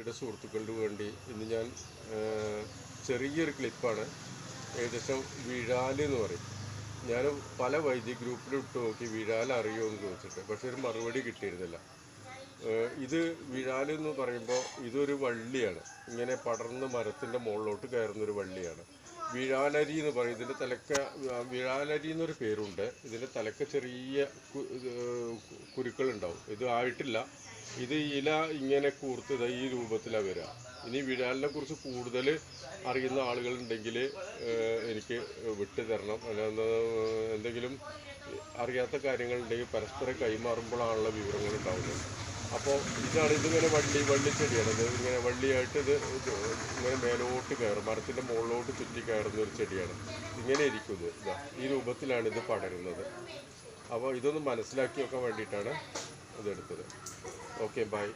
എൻ്റെ സുഹൃത്തുക്കൾക്ക് വേണ്ടി ഇന്ന് ഞാൻ ചെറിയൊരു ക്ലിപ്പാണ്. ഏകദേശം വിഴാൽ എന്ന് പറയും. ഞാൻ പല വൈദ്യ ഗ്രൂപ്പിലും ഇട്ട് നോക്കി വിഴാൽ അറിയുമോ എന്ന് ചോദിച്ചിട്ട്, പക്ഷെ ഒരു മറുപടി കിട്ടിയിരുന്നില്ല. ഇത് വിഴാൽ എന്ന് പറയുമ്പോൾ ഇതൊരു വള്ളിയാണ്, ഇങ്ങനെ പടർന്ന് മരത്തിൻ്റെ മുകളിലോട്ട് കയറുന്നൊരു വള്ളിയാണ്. വിഴാലരി എന്ന് പറയും. ഇതിൻ്റെ തലക്ക വിഴാലരി എന്നൊരു പേരുണ്ട്. ഇതിൻ്റെ തലക്ക ചെറിയ കുരുക്കളുണ്ടാവും. ഇത് ആയിട്ടില്ല. ഇത് ഇല ഇങ്ങനെ കൂർത്തത് ഈ രൂപത്തിലാണ് വരിക. ഇനി വിഴാലിനെ കുറിച്ച് കൂടുതൽ അറിയുന്ന ആളുകളുണ്ടെങ്കിൽ എനിക്ക് വിട്ടു തരണം. അല്ലാതെ എന്തെങ്കിലും അറിയാത്ത കാര്യങ്ങളുണ്ടെങ്കിൽ പരസ്പരം കൈമാറുമ്പോഴാണുള്ള വിവരങ്ങൾ ഉണ്ടാവുന്നത്. അപ്പോൾ ഇതിങ്ങനെ വള്ളിച്ചെടിയാണ്. ഇത് ഇങ്ങനെ വള്ളിയായിട്ട് ഇത് ഇങ്ങനെ മേലോട്ട് കയറും, മരത്തിൻ്റെ മുകളിലോട്ട് ചുറ്റി കയറുന്ന ഒരു ചെടിയാണ്. ഇങ്ങനെ ഇരിക്കും ഇത്. ഈ രൂപത്തിലാണ് ഇത് പടരുന്നത്. അപ്പോൾ ഇതൊന്ന് മനസ്സിലാക്കി വെക്കാൻ വേണ്ടിയിട്ടാണ് ഇതെടുത്തത്. Okay, by.